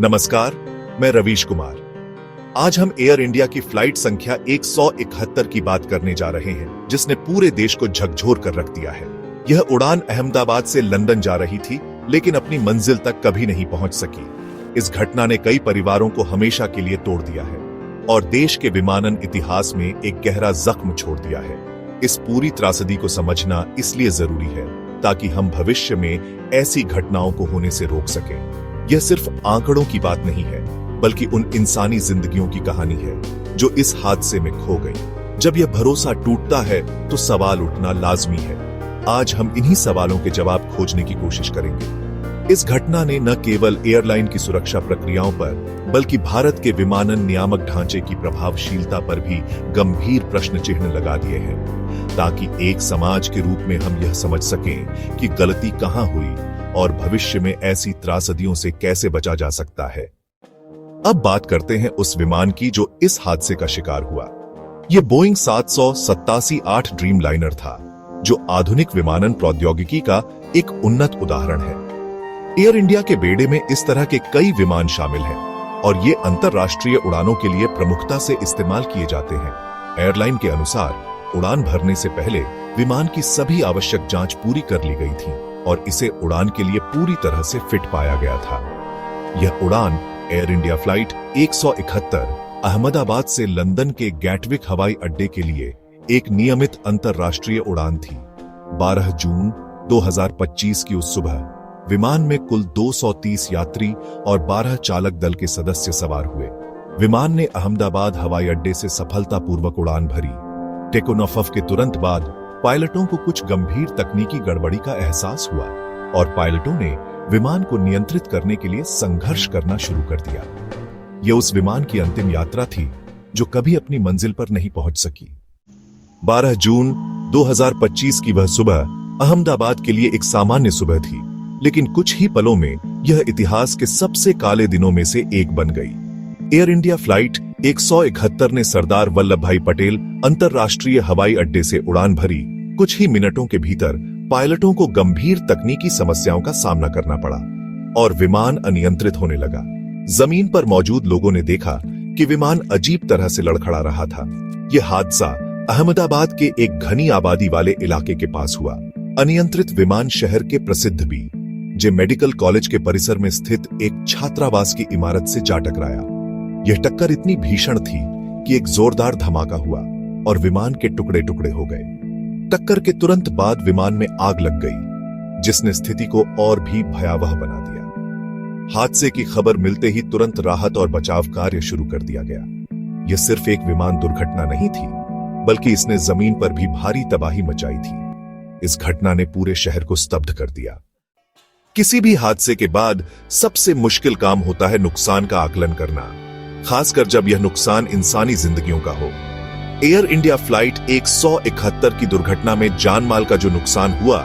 नमस्कार, मैं रवीश कुमार। आज हम एयर इंडिया की फ्लाइट संख्या 171 की बात करने जा रहे हैं, जिसने पूरे देश को झकझोर कर रख दिया है। यह उड़ान अहमदाबाद से लंदन जा रही थी, लेकिन अपनी मंजिल तक कभी नहीं पहुंच सकी। इस घटना ने कई परिवारों को हमेशा के लिए तोड़ दिया है और देश के विमानन इतिहास में एक गहरा जख्म छोड़ दिया है। इस पूरी त्रासदी को समझना इसलिए जरूरी है ताकि हम भविष्य में ऐसी घटनाओं को होने से रोक सकें। यह सिर्फ आंकड़ों की बात नहीं है, बल्कि उन इंसानी जिंदगियों की कहानी है जो इस हादसे में खो गई। जब यह भरोसा टूटता है तो सवाल उठना लाजमी है। आज हम इन्हीं सवालों के जवाब खोजने की कोशिश करेंगे। इस घटना ने न केवल एयरलाइन की सुरक्षा प्रक्रियाओं पर, बल्कि भारत के विमानन नियामक ढांचे की प्रभावशीलता पर भी गंभीर प्रश्न चिन्ह लगा दिए हैं, ताकि एक समाज के रूप में हम यह समझ सकें कि गलती कहां हुई और भविष्य में ऐसी त्रासदियों से कैसे बचा जा सकता है। अब बात करते हैं उस विमान की जो इस हादसे का शिकार हुआ। यह बोइंग 787-8 ड्रीम लाइनर था, जो आधुनिक विमानन प्रौद्योगिकी का एक उन्नत उदाहरण है। एयर इंडिया के बेड़े में इस तरह के कई विमान शामिल हैं और ये अंतरराष्ट्रीय उड़ानों के लिए प्रमुखता से इस्तेमाल किए जाते हैं। एयरलाइन के अनुसार उड़ान भरने से पहले विमान की सभी आवश्यक जांच पूरी कर ली गई थी और इसे उड़ान के लिए पूरी तरह से फिट पाया गया था। यह उड़ान एयर इंडिया फ्लाइट 171 अहमदाबाद से लंदन के गैटविक हवाई अड्डे के लिए एक नियमित अंतरराष्ट्रीय उड़ान थी। 12 जून 2025 की उस सुबह विमान में कुल 230 यात्री और 12 चालक दल के सदस्य सवार हुए। विमान ने अहमदाबाद हवाई अड्डे से सफलतापूर्वक उड़ान भरी। टेकोनॉफ के तुरंत बाद पायलटों को कुछ गंभीर तकनीकी गड़बड़ी का एहसास हुआ और पायलटों ने विमान को नियंत्रित करने के लिए संघर्ष करना शुरू कर दिया। यह उस विमान की अंतिम यात्रा थी जो कभी अपनी मंजिल पर नहीं पहुंच सकी। 12 जून 2025 की वह सुबह अहमदाबाद के लिए एक सामान्य सुबह थी, लेकिन कुछ ही पलों में यह इतिहास के सबसे काले दिनों में से एक बन गई। एयर इंडिया फ्लाइट 171 ने सरदार वल्लभ भाई पटेल अंतरराष्ट्रीय हवाई अड्डे से उड़ान भरी। कुछ ही मिनटों के भीतर पायलटों को गंभीर तकनीकी समस्याओं का सामना करना पड़ा और विमान अनियंत्रित होने लगा। जमीन पर मौजूद लोगों ने देखा कि विमान अजीब तरह से लड़खड़ा रहा था। यह हादसा अहमदाबाद के एक घनी आबादी वाले इलाके के पास हुआ। अनियंत्रित विमान शहर के प्रसिद्ध जे मेडिकल कॉलेज के परिसर में स्थित एक छात्रावास की इमारत से जा टकराया। यह टक्कर इतनी भीषण थी कि एक जोरदार धमाका हुआ और विमान के टुकड़े टुकड़े हो गए। टक्कर के तुरंत बाद विमान में आग लग गई, जिसने स्थिति को और भी भयावह बना दिया। हादसे की खबर मिलते ही तुरंत राहत और बचाव कार्य शुरू कर दिया गया। यह सिर्फ एक विमान दुर्घटना नहीं थी, बल्कि इसने जमीन पर भी भारी तबाही मचाई थी। इस घटना ने पूरे शहर को स्तब्ध कर दिया। किसी भी हादसे के बाद सबसे मुश्किल काम होता है नुकसान का आकलन करना, खासकर जब यह नुकसान इंसानी जिंदगियों का हो। एयर इंडिया फ्लाइट 171 की दुर्घटना में जानमाल का जो नुकसान हुआ,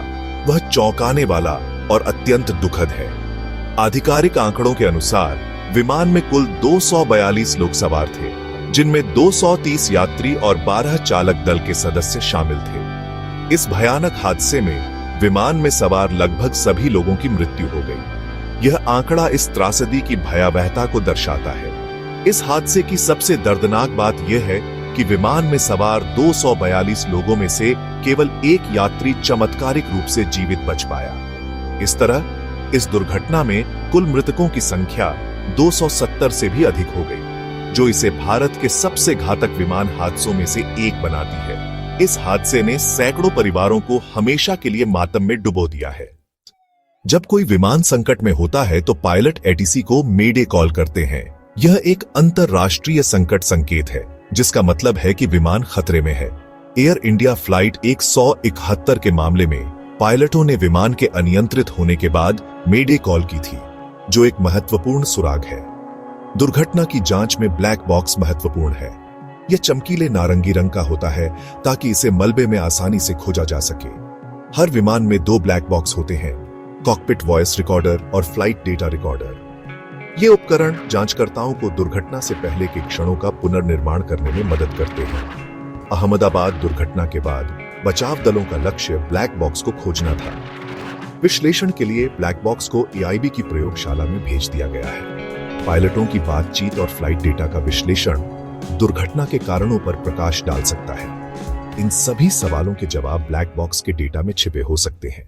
वह चौंकाने वाला और अत्यंत दुखद है। आधिकारिक आंकड़ों के अनुसार विमान में कुल 242 लोग सवार थे, जिनमें 230 यात्री और 12 चालक दल के सदस्य शामिल थे। इस भयानक हादसे में विमान में सवार लगभग सभी लोगों की मृत्यु हो गई। यह आंकड़ा इस त्रासदी की भयावहता को दर्शाता है। इस हादसे की सबसे दर्दनाक बात यह है कि विमान में सवार 242 लोगों में से केवल एक यात्री चमत्कारिक रूप से जीवित बच पाया। इस तरह इस दुर्घटना में कुल मृतकों की संख्या 270 से भी अधिक हो गई, जो इसे भारत के सबसे घातक विमान हादसों में से एक बनाती है। इस हादसे ने सैकड़ों परिवारों को हमेशा के लिए मातम में डुबो दिया है। जब कोई विमान संकट में होता है तो पायलट एटीसी को मेडे कॉल करते हैं। यह एक अंतरराष्ट्रीय संकट संकेत है, जिसका मतलब है कि विमान खतरे में है। एयर इंडिया फ्लाइट 171 के मामले में पायलटों ने विमान के अनियंत्रित होने के बाद मेडे कॉल की थी, जो एक महत्वपूर्ण सुराग है। दुर्घटना की जांच में ब्लैक बॉक्स महत्वपूर्ण है। यह चमकीले नारंगी रंग का होता है ताकि इसे मलबे में आसानी से खोजा जा सके। हर विमान में 2 ब्लैक बॉक्स होते हैं, कॉकपिट वॉइस रिकॉर्डर और फ्लाइट डेटा रिकॉर्डर। ये उपकरण जांचकर्ताओं को दुर्घटना से पहले के क्षणों का पुनर्निर्माण करने में मदद करते हैं। अहमदाबाद दुर्घटना के बाद बचाव दलों का लक्ष्य ब्लैक बॉक्स को खोजना था। विश्लेषण के लिए ब्लैक बॉक्स को एआईबी की प्रयोगशाला में भेज दिया गया है। पायलटों की बातचीत और फ्लाइट डेटा का विश्लेषण दुर्घटना के कारणों पर प्रकाश डाल सकता है। इन सभी सवालों के जवाब ब्लैक बॉक्स के डेटा में छिपे हो सकते हैं।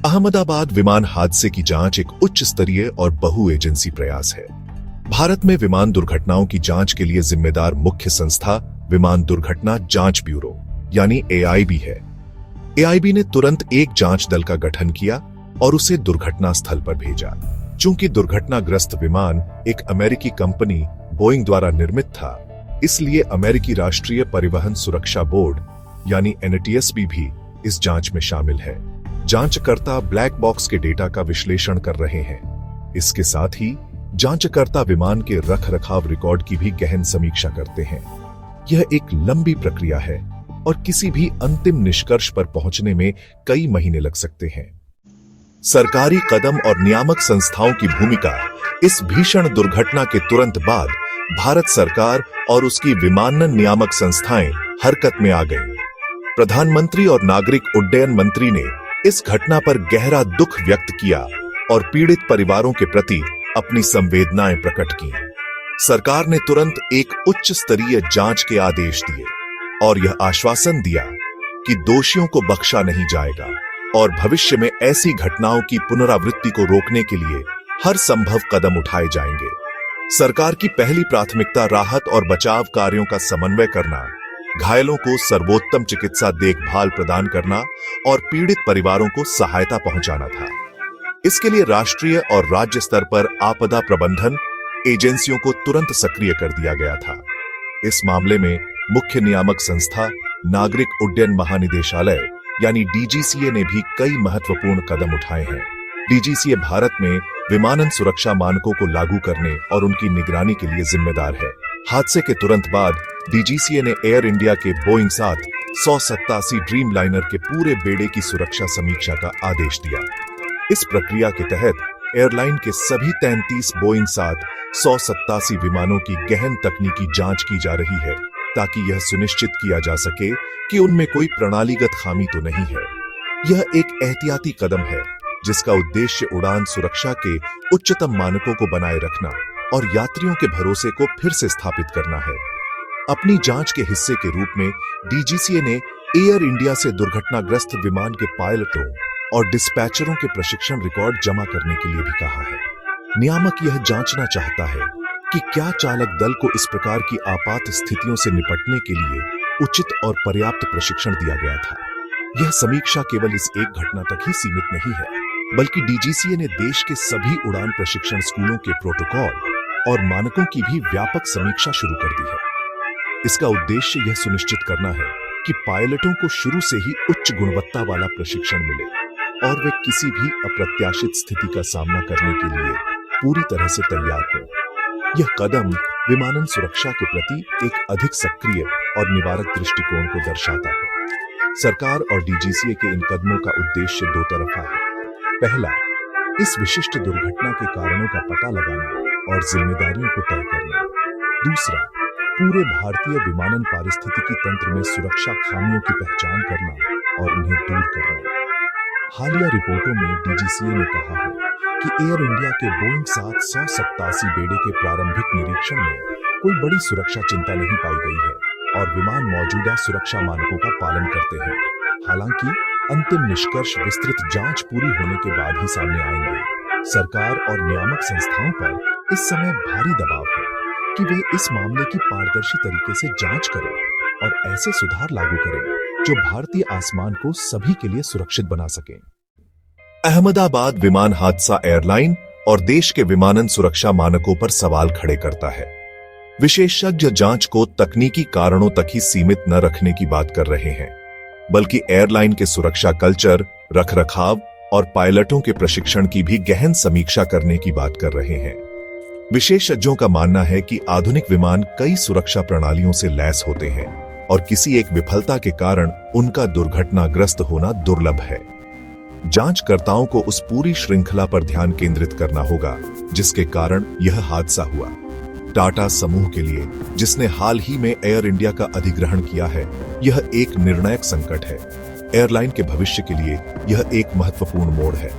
अहमदाबाद विमान हादसे की जांच एक उच्च स्तरीय और बहु एजेंसी प्रयास है। भारत में विमान दुर्घटनाओं की जांच के लिए जिम्मेदार मुख्य संस्था विमान दुर्घटना जांच ब्यूरो यानी AIB है। AIB ने तुरंत एक जांच दल का गठन किया और उसे दुर्घटना स्थल पर भेजा। चूंकि दुर्घटनाग्रस्त विमान एक अमेरिकी कंपनी बोइंग द्वारा निर्मित था, इसलिए अमेरिकी राष्ट्रीय परिवहन सुरक्षा बोर्ड यानी NTSB भी इस जांच में शामिल है। जांचकर्ता ब्लैक बॉक्स के डेटा का विश्लेषण कर रहे हैं। इसके साथ ही जांचकर्ता विमान के रखरखाव रिकॉर्ड की भी गहन समीक्षा करते हैं। यह एक लंबी प्रक्रिया है और किसी भी अंतिम निष्कर्ष पर पहुंचने में कई महीने लग सकते हैं। सरकारी कदम और नियामक संस्थाओं की भूमिका। इस भीषण दुर्घटना के तुरंत बाद भारत सरकार और उसकी विमानन नियामक संस्थाएं हरकत में आ गईं। प्रधानमंत्री और नागरिक उड्डयन मंत्री ने इस घटना पर गहरा दुख व्यक्त किया और पीड़ित परिवारों के प्रति अपनी संवेदनाएं प्रकट की। सरकार ने तुरंत एक उच्च स्तरीय जांच के आदेश दिए और यह आश्वासन दिया कि दोषियों को बख्शा नहीं जाएगा और भविष्य में ऐसी घटनाओं की पुनरावृत्ति को रोकने के लिए हर संभव कदम उठाए जाएंगे। सरकार की पहली प्राथमिकता राहत और बचाव कार्यों का समन्वय करना, घायलों को सर्वोत्तम चिकित्सा देखभाल प्रदान करना और पीड़ित परिवारों को सहायता पहुंचाना था। इसके लिए राष्ट्रीय और राज्य स्तर पर आपदा प्रबंधन एजेंसियों को तुरंत सक्रिय कर दिया गया था। इस मामले में मुख्य नियामक संस्था नागरिक उड्डयन महानिदेशालय यानी DGCA ने भी कई महत्वपूर्ण कदम उठाए हैं। DGCA भारत में विमानन सुरक्षा मानकों को लागू करने और उनकी निगरानी के लिए जिम्मेदार है। हादसे के तुरंत बाद DGCA ने एयर इंडिया के बोइंग 787 ड्रीम लाइनर के पूरे बेड़े की सुरक्षा समीक्षा का आदेश दिया। इस प्रक्रिया के तहत एयरलाइन के सभी 33 बोइंग 787 विमानों की गहन तकनीकी जांच की जा रही है ताकि यह सुनिश्चित किया जा सके कि उनमें कोई प्रणालीगत खामी तो नहीं है। यह एक एहतियाती कदम है जिसका उद्देश्य उड़ान सुरक्षा के उच्चतम मानकों को बनाए रखना और यात्रियों के भरोसे को फिर से स्थापित करना है। अपनी जांच के हिस्से के रूप में DGCA ने एयर इंडिया से दुर्घटनाग्रस्त विमान के पायलटों और डिस्पैचरों के प्रशिक्षण रिकॉर्ड जमा करने के लिए भी कहा है। नियामक यह जांचना चाहता है कि क्या चालक दल को इस प्रकार की आपात स्थितियों से निपटने के लिए उचित और पर्याप्त प्रशिक्षण दिया गया था। यह समीक्षा केवल इस एक घटना तक ही सीमित नहीं है, बल्कि DGCA ने देश के सभी उड़ान प्रशिक्षण स्कूलों के प्रोटोकॉल और मानकों की भी व्यापक समीक्षा शुरू कर दी है। इसका उद्देश्य यह सुनिश्चित करना है कि पायलटों को शुरू से ही उच्च गुणवत्ता वाला प्रशिक्षण मिले और वे किसी भी अप्रत्याशित स्थिति का सामना करने के लिए पूरी तरह से तैयार हो। यह कदम विमानन सुरक्षा के प्रति एक अधिक सक्रिय और निवारक दृष्टिकोण को दर्शाता है। सरकार और DGCA के इन कदमों का उद्देश्य दो तरफा है। पहला, इस विशिष्ट दुर्घटना के कारणों का पता लगाना और जिम्मेदारियों को तय करना। दूसरा, पूरे भारतीय विमानन पारिस्थितिकी तंत्र में सुरक्षा खामियों की पहचान करना और उन्हें दूर करना। हालिया रिपोर्टों में DGCA ने कहा है कि एयर इंडिया के बोइंग 787 बेड़े के प्रारंभिक निरीक्षण में कोई बड़ी सुरक्षा चिंता नहीं पाई गई है और विमान मौजूदा सुरक्षा मानकों का पालन करते हैं। हालांकि अंतिम निष्कर्ष विस्तृत जांच पूरी होने के बाद ही सामने आएंगे। सरकार और नियामक संस्थाओं पर इस समय भारी दबाव है कि वे इस मामले की पारदर्शी तरीके से जांच करें और ऐसे सुधार लागू करें जो भारतीय आसमान को सभी के लिए सुरक्षित बना सकें। अहमदाबाद विमान हादसा एयरलाइन और देश के विमानन सुरक्षा मानकों पर सवाल खड़े करता है। विशेषज्ञ जांच को तकनीकी कारणों तक ही सीमित न रखने की बात कर रहे हैं, बल्कि एयरलाइन के सुरक्षा कल्चर, रखरखाव और पायलटों के प्रशिक्षण की भी गहन समीक्षा करने की बात कर रहे हैं। विशेषज्ञों का मानना है कि आधुनिक विमान कई सुरक्षा प्रणालियों से लैस होते हैं और किसी एक विफलता के कारण उनका दुर्घटनाग्रस्त होना दुर्लभ है। जांचकर्ताओं को उस पूरी श्रृंखला पर ध्यान केंद्रित करना होगा जिसके कारण यह हादसा हुआ। टाटा समूह के लिए, जिसने हाल ही में एयर इंडिया का अधिग्रहण किया है, यह एक निर्णायक संकट है। एयरलाइन के भविष्य के लिए यह एक महत्वपूर्ण मोड़ है।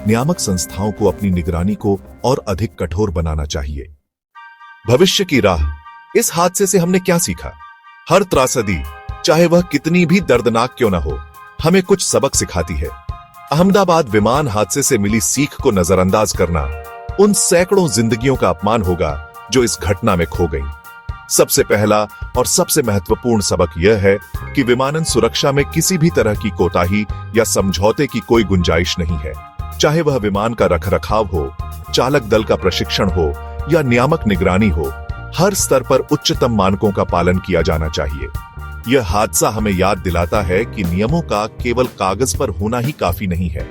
नियामक संस्थाओं को अपनी निगरानी को और अधिक कठोर बनाना चाहिए। भविष्य की राह। इस हादसे से हमने क्या सीखा? हर त्रासदी, चाहे वह कितनी भी दर्दनाक क्यों न हो, हमें कुछ सबक सिखाती है। अहमदाबाद विमान हादसे से मिली सीख को नजरअंदाज करना उन सैकड़ों जिंदगियों का अपमान होगा जो इस घटना में खो गईं। सबसे पहला और सबसे महत्वपूर्ण सबक यह है कि विमानन सुरक्षा में किसी भी तरह की कोताही या समझौते की कोई गुंजाइश नहीं है। चाहे वह विमान का रखरखाव हो, चालक दल का प्रशिक्षण हो या नियामक निगरानी हो, हर स्तर पर उच्चतम मानकों का पालन किया जाना चाहिए। यह हादसा हमें याद दिलाता है कि नियमों का केवल कागज पर होना ही काफी नहीं है,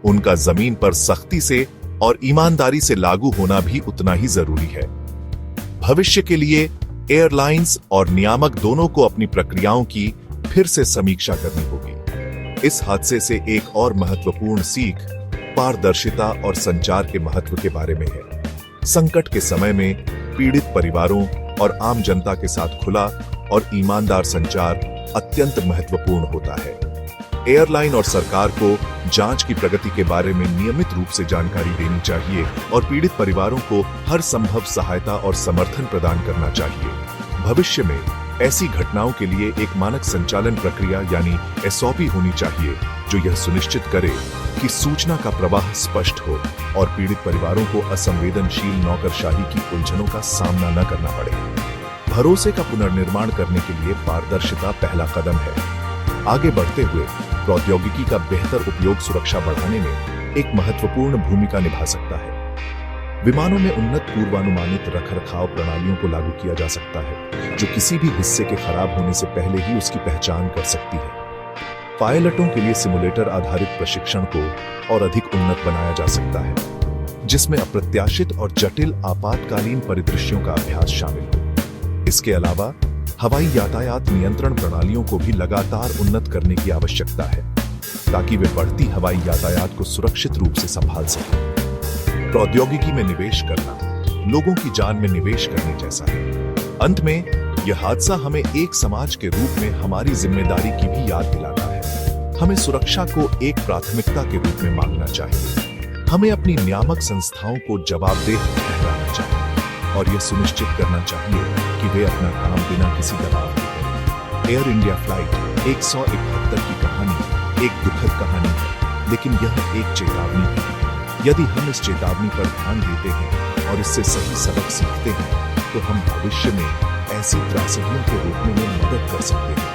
उनका जमीन पर सख्ती से और ईमानदारी से लागू होना भी उतना ही जरूरी है। भविष्य के लिए एयरलाइंस और नियामक दोनों को अपनी प्रक्रियाओं की फिर से समीक्षा करनी होगी। इस हादसे से एक और महत्वपूर्ण सीख पारदर्शिता और संचार के महत्व के बारे में है। संकट के समय में पीड़ित परिवारों और आम जनता के साथ खुला और ईमानदार संचार अत्यंत महत्वपूर्ण होता है। एयरलाइन और सरकार को जांच की प्रगति के बारे में नियमित रूप से जानकारी देनी चाहिए और पीड़ित परिवारों को हर संभव सहायता और समर्थन प्रदान करना चाहिए। भविष्य में ऐसी घटनाओं के लिए एक मानक संचालन प्रक्रिया यानी एसओपी होनी चाहिए, जो यह सुनिश्चित करे कि सूचना का प्रवाह स्पष्ट हो और पीड़ित परिवारों को असंवेदनशील नौकरशाही की उलझनों का सामना न करना पड़े। भरोसे का पुनर्निर्माण करने के लिए पारदर्शिता पहला कदम है। आगे बढ़ते हुए प्रौद्योगिकी का बेहतर उपयोग सुरक्षा बढ़ाने में एक महत्वपूर्ण भूमिका निभा सकता है। विमानों में उन्नत पूर्वानुमानित रखरखाव प्रणालियों को लागू किया जा सकता है, जो किसी भी हिस्से के खराब होने से पहले ही उसकी पहचान कर सकती है। पायलटों के लिए सिमुलेटर आधारित प्रशिक्षण को और अधिक उन्नत बनाया जा सकता है, जिसमें अप्रत्याशित और जटिल आपातकालीन परिदृश्यों का अभ्यास शामिल हो। इसके अलावा हवाई यातायात नियंत्रण प्रणालियों को भी लगातार उन्नत करने की आवश्यकता है, ताकि वे बढ़ती हवाई यातायात को सुरक्षित रूप से संभाल सकें। प्रौद्योगिकी में निवेश करना लोगों की जान में निवेश करने जैसा है। अंत में यह हादसा हमें एक समाज के रूप में हमारी जिम्मेदारी की भी याद दिलाता है। हमें सुरक्षा को एक प्राथमिकता के रूप में मांगना चाहिए। हमें अपनी नियामक संस्थाओं को जवाबदेह ठहराना चाहिए और यह सुनिश्चित करना चाहिए कि वे अपना काम बिना किसी दबाव के करें। एयर इंडिया फ्लाइट 171 की कहानी एक दुखद कहानी है, लेकिन यह एक चेतावनी है। यदि हम इस चेतावनी पर ध्यान देते हैं और इससे सही सबक सीखते हैं, तो हम भविष्य में ऐसी त्रासदियों को रोकने में मदद कर सकते हैं।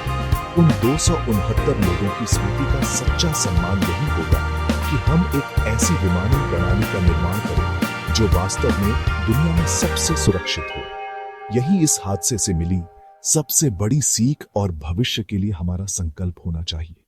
उन 269 लोगों की स्मृति का सच्चा सम्मान यही होगा कि हम एक ऐसी विमानन प्रणाली का निर्माण करें जो वास्तव में दुनिया में सबसे सुरक्षित हो। यही इस हादसे से मिली सबसे बड़ी सीख और भविष्य के लिए हमारा संकल्प होना चाहिए।